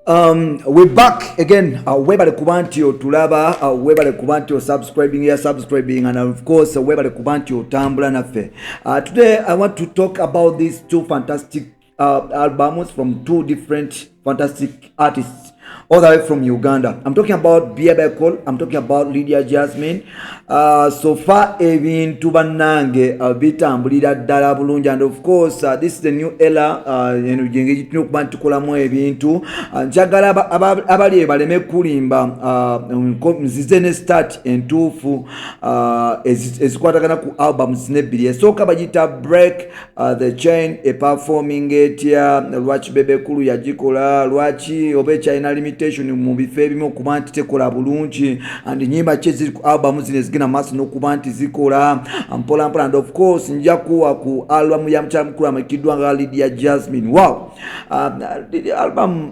We're back again. Webale kubanti otulaba, webale kubanti o subscribing, and of course, webale kubanti otambula naffe. Today, I want to talk about these two fantastic albums from two different fantastic artists, all the way from Uganda. I'm talking about Bebe, I'm talking about Lydia, Jazmine. So far, ebintu bannange bitambulira ddala bulungi, and of course, this is the new era. Tulina okuba ntukolamu ebintu. Njagala abali baleme kulimba nzize ne start entuufu ezikwatagana ku albums nebbiri. Esooka bagita break the chain performing etya lwaki Bebe kulu yagikola, lwaki oba ekyalina limitation mu bifo ebimu okuba nti tekola bulungi, and nyimba ki eziri ku album zino ezigenda maaso n'okuba nti zikola mpola mpola. And of course nja kuwa ku album ya mukyala mukulu amakiddwa nga Lydia Jazmine. Wow,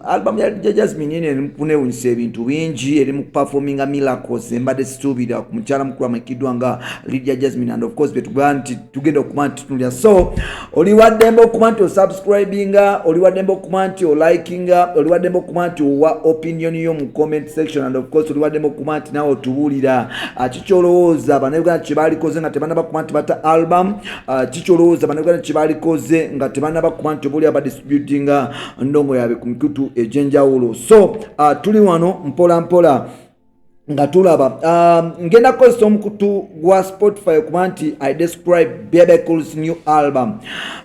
album ya Lydia Jazmine yene erimukunewunyisa ebintu bingi, erimu performinga miracles embadde situubira ku mukyala mukulu amakiddwa nga Lydia Jazmine, and of course betugaa nti tugenda okuba nti tutunulira. So oliwaddembe okuba nti osubscribinga, oliwaddembe okuba nti olikinga, oliwaddembe okuba nti owa opinion yo mu comment section, and of course oliwaddembe okuba nti nawe otubuulira kikyolowooza bannayuganda kye baalikoze nga tebannaba kuba nti bata album, kikyolowooza bannayuganda kye baalikoze nga tebannaba kuba nti obaoli abadistributinga ndongo yaabwe ku mikutu egy'enjawulo. So tuli wano mpola mpola nga tulaba ngenda kukozesa omukutu gwa Spotify okuba nti I describe Bebe Cool's new album.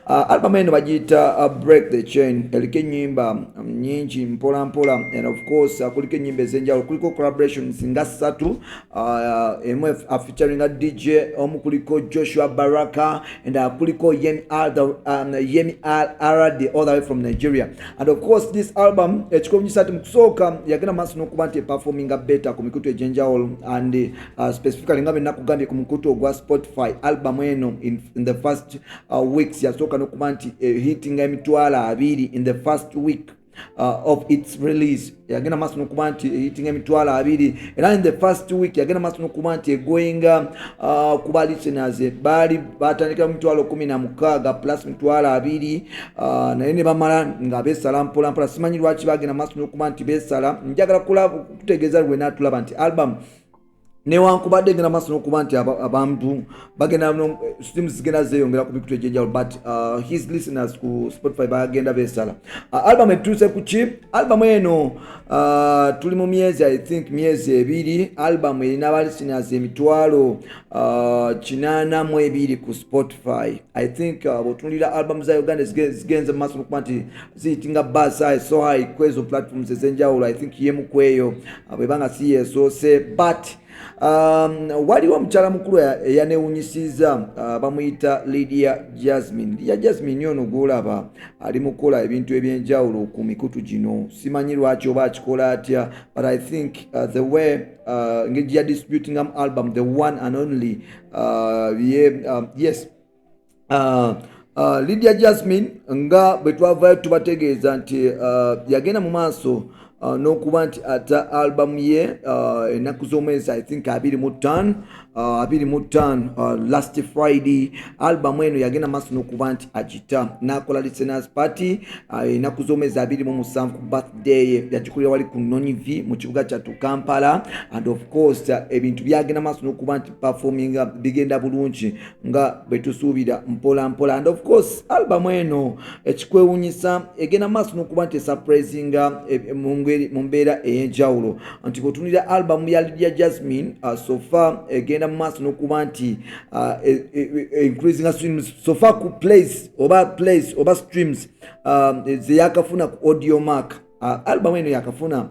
Album eno bagiyita Break the Chain. Eriko ennyimba nyingi mpola mpola, and of course kuliko ennyimba ez'enjawulo, kuliko collaborations nga 3, emu featuring DJ, omu kuliko Joshua Baraka, and kuliko Yemi Aradi all the way from Nigeria. And of course this album ekikoonyesa nti mu kusooka yagenda maaso n'okuba nti performinga better ku mikutu egy'enjawulo, and specifically nga benakugambye ku mukutu ogwa Spotify album eno in the first weeks yasooka n'okuba nti hitting emitwalo 2 in the first week of its release. Yagenda maaso n'okuba nti hitting emitwalo 2, era in the first week yagenda maaso n'okuba nti egoinga kuba listeners baali batandika emitwalo 16 plus emitwalo 2, naye ne bamala nga beesala mpola mpola. Simanyi lwaki bagenda maaso n'okuba nti beesala. Njagala kutegeeza lwe naatulaba nti album newankubadde ngenda maaso n'okuba nti abantu bagenda streams zigenda zeeyongera ku bikutu egy'enjawulo, but his listeners ku Spotify bagenda beesala. Album etuuse ku ki? Album eno tuli mu myezi, I think myezi 2. Album erina aba listeners emitwalo 82 ku Spotify. I think bw'otunulira album za Uganda zigenze maaso n'okuba nti ziyitinga buzz so high kwezo platforms ez'enjawulo. I think yemu kweyo bwebanga si yeesoose, but waliwo omukyala mukulu eyanewunyisiza bamuyita Lydia Jazmine. Lydia Jazmine ono gwolaba ali mukola ebintu ebyenjawulo ku mikutu gino. Simanyi lwaki oba akikola atya, but I think the way engeri ya distributing album, the one and only yes, Lydia Jazmine nga bwe twavayo tubategeeza nti yagenda mu maaso n'okuba nti ata album ye ennaku z'omwezi I think 25 last Friday. Album eno yagenda maaso n'okuba nti agita n'akola listeners party ennaku z'omwezi 27 ku birthday yagikulira wali ku Nonyivi mu kibuga kyattu Kampala, and of course ebintu byagenda maaso n'okuba nti performinga bigenda bulungi nga bwe tusuubira mpola mpola. And of course album eno ekikwewunyisa egenda maaso n'okuba nti surprisinga mu mbeera ey'enjawulo, nti bw'otunulira album ya Lydia Jazmine so far egenda mu maaso n'okuba nti increasing streams so far ku plays oba streams ze yakafuna ku Audiomack. Album eno yakafuna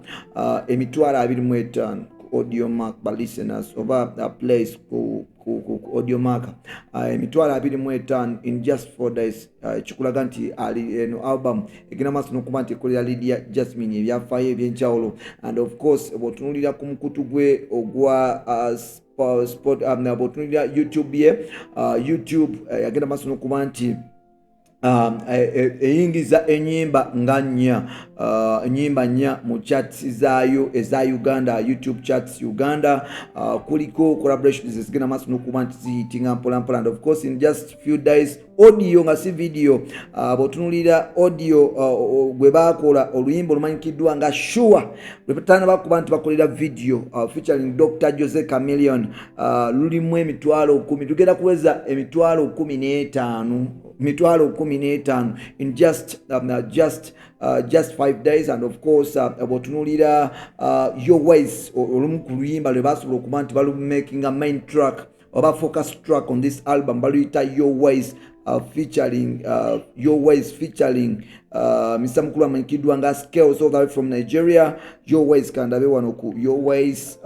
emitwalo 25 ku Audiomack ba listeners oba plays ku Audiomack, emitwalo 25 in just 4 days. Kikulaga nti eno album egenda maaso n'okuba nti ekolera Lydia Jazmine ebyafaayo ebyenjawulo. And of course bw'otunulira ku mukutu gwe ogwa bw'otunulira YouTube ye, YouTube yagenda maaso n'okuba nti eyingiza enyimba nga nnya enyimba nnya mu chats zaayo eza Uganda, YouTube chats Uganda. Kuliko collaborations ezigenda maaso n'okuba nti ziyitinga mpolampola, and of course in just few days audio nga si video. Bw'otunuulira audio gwe baakola oluyimba olumanyikiddwa nga Sure lwe batana bakuba nti bakolera video featuring Dr. Jose Chameleon, lulimu emitwalo 10, tugenda kuweza emitwalo 15 in just 5 days. And of course bw'otunuulira Your Ways olumu ku luyimba lwe basobola okuba nti making a main track oba focus track on this album baluyita Your Ways, featuring Mr. Mukulu amanyikiddwa nga Scales all the way from Nigeria. Your Ways kandabe wano ku Your Ways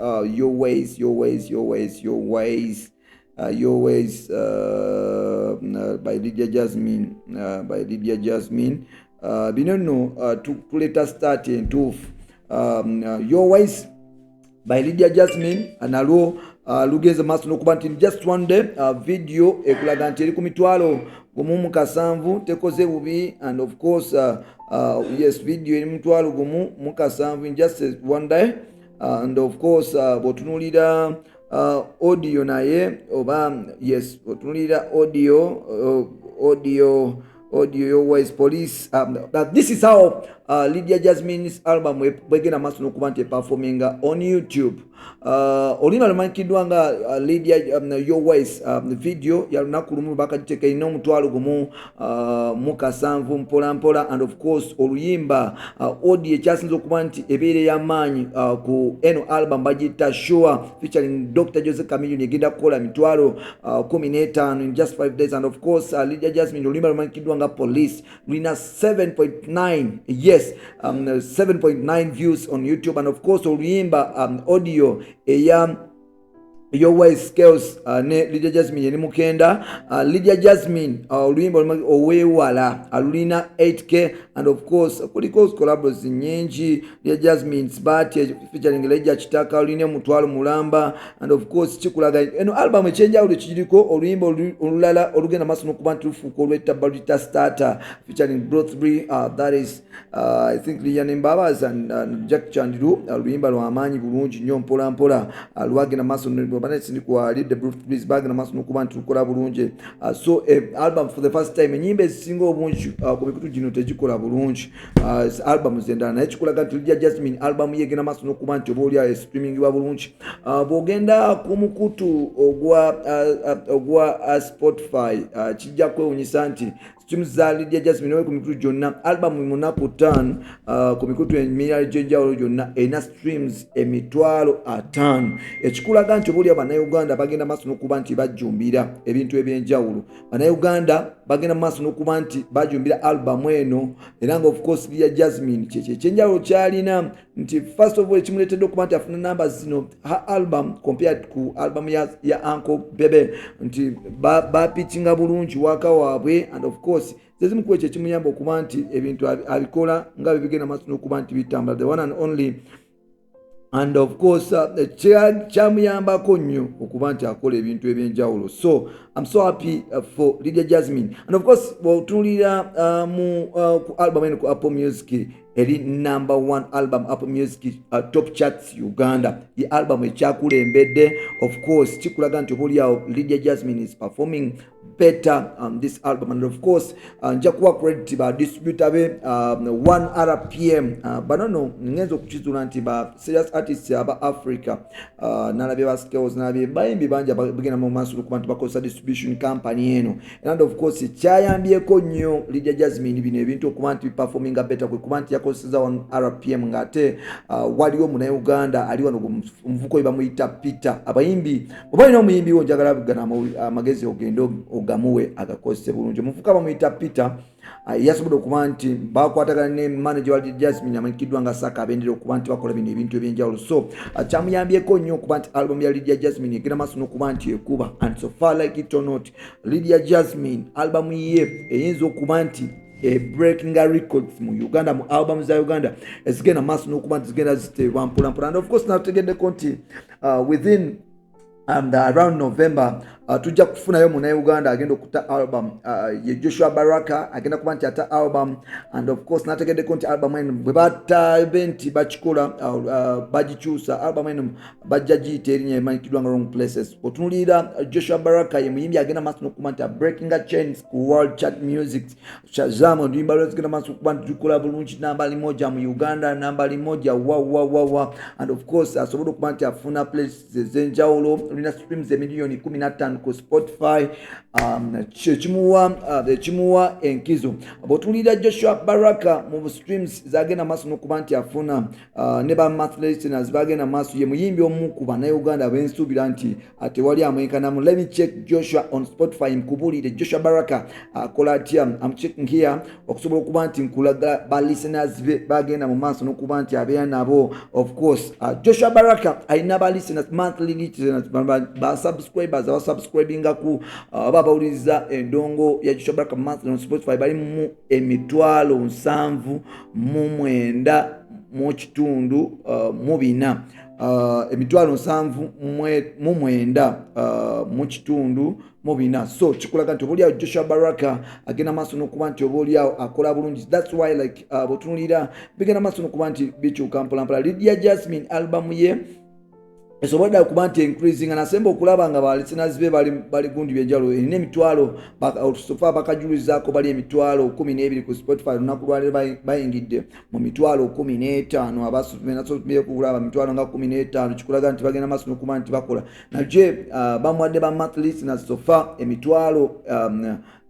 by Lydia Jazmine. Bino nno tuleta start entuufu. Your Ways by Lydia Jazmine nalwo lugeze maaso n'okuba nti just one day video ekulaga nti eri ku mitwalo 17 tekoze bubi. And of course yes, video eri mitwalo 17 in just one day. And of course bw'otunuulira audio naye oba yes bw'otunuulira audio Your Ways Police. This is how Lydia Jazmine's album bwegenda maaso n'okuba nti performinga on YouTube. Olina lumanyikiddwa nga Lydia Your Ways video ya lunaku lumu bakagiteeka ina omutwalo 17 mpolampola. And of course oluyimba audio ekyasinza okuba nti ebeera y'amaanyi ku eno album bagiyita Sure featuring Dr. Jose Chameleon egenda kukola mitwalo 15 in just 5 days. And of course Lydia Jazmine oluyimba lumanyikiddwa nga Police lulina 7.9 yes 7.9 views on YouTube. And of course oluyimba audio eya Your Ways Scales ne Lydia Jazmine ni mukenda. Lydia Jazmine oluyimba oweewala alulina 8K. And of course kuliko collabs nyingi. Lydia Jazmine's Birthday featuring Lydia Kitaka olulina mutwalo mulamba. And of course kikulaga eno album ekyenjawulo kiriko oluyimba olulala olugenda maaso n'okuba nti lufuuka olwetta balita Starter featuring Brothbury, that is I think Lydia Mbabas and Jack Chandiru. Oluyimba lwa Amaanyi bulungi nnyo mpolampola lwagenda maaso banetindikwa the Brothbury's bagenda maaso n'okuba nti lukola bulungi. So album for the first time enyimba ezisinga obungi ku mikutu gino tegikola bulungi album zendala naye kikulaga nti Lydia Jazmine album yegenda maaso n'okuba nti oba oli streamingibwa bulungi. Bw'ogenda ku mukutu ogwa Spotify kijja kwewunyisa nti streams za Lydia Jazmine ku mikutu gyonna album mu nnaku 5 ku mikutu emirala egy'enjawulo gyonna erina streams emitwalo 5. Ekikulaga nti oba oli Bannayuganda bagenda maaso n'okuba nti bajjumbira ebintu ebyenjawulo. Bannayuganda bagenda maaso n'okuba nti bajjumbira album eno era nga of course Lydia Jazmine ekyenjawulo kyalina nti first of all ekimuleetedde okuba nti afuna numbers zino her album compared ku album ya Uncle Bebe nti bapitchinga bulungi waka waabwe. And of course zezimu ku ekyo ekimuyamba okuba nti ebintu abikola nga bigenda maaso n'okuba nti bitambula the one and only. And of course kyamuyambako nnyo okuba nti akola ebintu ebyenjawulo. So I'm so happy for Lydia Jazmine. And of course bw'otunuulira mu ku album eno ku Apple Music eri number 1 album Apple Music top charts Uganda. The album ekyakulembedde of course kikulaga nti oba oliawo Lydia Jazmine is performing better on this album. And of course nja kuwa credit ba distributor be 1 RPM banono ngenzo okukizula nti ba serious artists aba Africa nalabye ba Scales nalabye bayimbi banja bagenda mu maaso okuba nti bakozesa distribution company eno. And of course kyayambyeko nnyo Lydia Jazmine bino ebintu okuba nti performing better kuba nti yakozesa 1 RPM ngate waliwo mu Uganda ali wano omuvuko bamuyita Peter. Abayimbi oba ino omuyimbi wonjagala bugana amagezi ogendo ogamuwe agakozese bulungi omuvuka bamuyita Peter. Yasobola okuba nti bakwatagana ne manager wa Lydia Jazmine amanyikiddwa nga Saka abendera okuba nti bakola bino ebintu ebyenjawulo. So kyamuyambyeko nnyo okuba nti album ya Lydia Jazmine egenda maaso n'okuba nti ekuba. And so far like it or not Lydia Jazmine album ye eyinza okuba nti breaking records mu Uganda mu album za Uganda ezigenda maaso n'okuba nti zigenda ziteebwa mpolampola. And of course nategeddeko nti within and around November tujja kufunayo muna Uganda agenda okuta album ye Joshua Baraka agenda kuba nti ata album, and of course nategeddeko nti album eno bwe batabe nti bakikola bagikyusa album eno bajja giyita erinnya emanyikiddwa nga Wrong Places. Otunulira Joshua Baraka ye muyimbi agenda maaso n'okuba nti breaking a chains ku world chart music Shazam oluyimba lwezigenda maaso n'okuba nti lukola bulungi nambali moja mu Uganda, nambali moja wa and of course asobola okuba nti afuna places ez'enjawulo, olina streams emiliyoni 15 ku Spotify. Ekimuwa enkizo. Bw'otunuulira Joshua Baraka mu streams zagenda maaso n'okuba nti afuna ne ba monthly listeners bagenda maaso, ye muyimbi omu ku bannayuganda bensuubira nti tewali amwenkanamu. Let me check Joshua on Spotify mkubuulire Joshua Baraka akola atya. I'm checking here okusobola okuba nti nkulaga ba listeners be bagenda mu maaso n'okuba nti abeera nabo. Of course Joshua Baraka alina ba listeners, monthly listeners, ba subscribers abasubscribinga ku abawuliriza endongo ya Joshua Baraka monthly on Spotify bali mu 7,900 mu kitundu mu bina. 7,900 mu kitundu mu bina. So kikulaga nti obuliawo Joshua Baraka agenda maaso n'okuba nti obuliawo akola bulungi. That's why like botunulira bigenda maaso n'okuba nti bikyuka mpolampola. Lydia Jazmine album ye esobola okuba nti increasing, nasemba okulaba nga ba listeners be bali gundi byenjalo erina emitwalo sofa bakajulizaako bali emitwalo 12 ku Spotify lunaku lwaleero bayingidde mu mitwalo 15 abasomeye kulaba mitwalo nga 15. Kikulaga nti bagenda maaso n'okuba nti bakola naje bamuwadde ba monthly listeners sofa emitwalo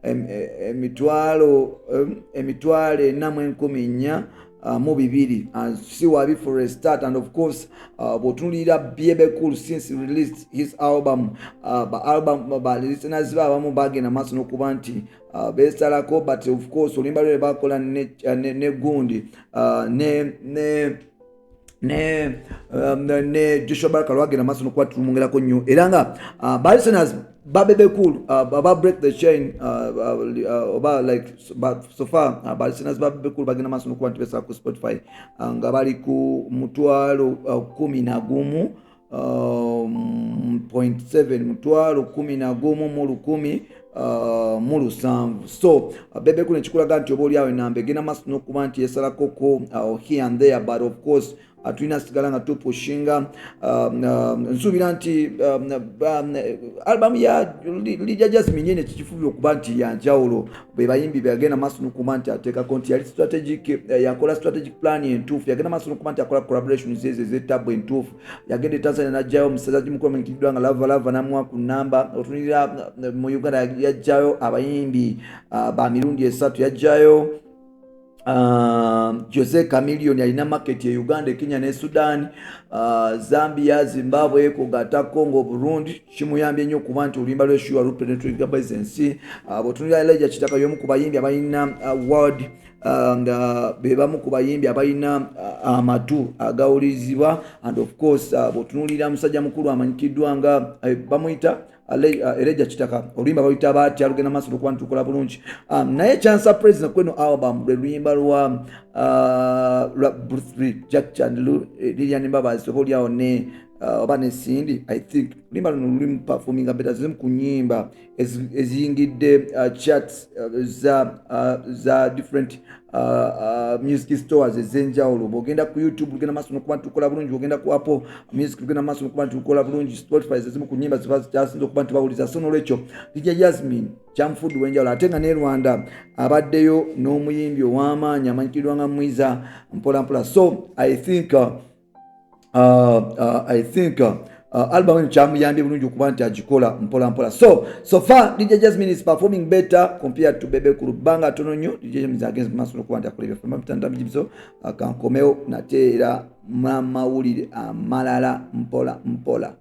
4,4 mu bibiri. See wabi for a start, and of course bw'otunulira Bebe cool since he released his album ba listeners babamu bagenda maaso n'okuba nti besalako, but of course oluyimba lwe bakola ne gundi ne Joshua Baraka lwagenda maaso n'okuba tulumwongerako nnyo era nga ba listeners Bebe cool about break the chain about like so far listeners Bebe cool bagenda maaso n'okuba nti besa ku Spotify nga bali ku mutwalo 11.7 mutwalo 11 mu 10 mu 7. So Bebe cool nekikulaga nti obaoliawo enamba egenda maaso n'okuba nti yesalakoko here and there, but of course tulina sigala nga tupushinga nsuubira nti album ya Lydia Jazmine nyene kikifubira okuba nti yanjawulo be bayimbi bagenda maaso n'okuba nti ateekako nti yali yakola strategic plan entuufu, yagenda maaso n'okuba nti akola collaborations ez'ettabu entuufu. Yagenda Tanzania n'ajjayo omusajja mukulu amanyikiddwa nga Lava n'amuwa ku nnamba. Otunulira mu Uganda yajjayo abayimbi ba mirundi 3, yajjayo Jose Chameleone alina market ya Uganda, Kenya ne Sudan, Zambia, Zimbabwe, Kogata, Congo, Burundi. Kimuyambye nnyo kuba nti oluyimba lw'eshuwa lupenetrating business. Bw'otunulira Lydia kitaka y'omu ku bayimbi abalina world be bamu ku bayimbi abalina amatu agawulizibwa, and of course bw'otunulira musajja mukulu amanyikiddwa nga bamuyita Lydia kitaka oluyimba bayita batya lugenda maaso n'okuba nti tukola bulungi. Naye kyansurprise nakweno album lwe luyimba lwa Bruce Lee, Jack Chandler, Lilian Mbabazi obaoliawo ne oba ne Cindy. I think luyimba luno lulimu performing better zimu ku nnyimba eziyingidde charts za different music stores ez'enjawulo. Bw'ogenda ku YouTube lugenda maaso n'okuba nti tukola bulungi, bw'ogenda ku Apple Music lugenda maaso n'okuba nti tukola bulungi, Spotify zimu ku nnyimba zasinza okuba nti bawuliza. So n'olwekyo Lydia Jazmine kyamufudde w'enjawulo, ate nga ne Rwanda abaddeyo n'omuyimbi ow'amaanyi amanyikiddwa nga Mwiza mpolampola. So I think album eno kyamuyambye bulungi okuba nti agikola mpolampola. So far Lydia Jazmine is performing better compared to Bebe ku bbanga tono nnyo. Lydia Jazmine against maaso n'okuba nti akola ebyafuluma bitanda bigibiso kankomeo nate era mawulire amalala mpola.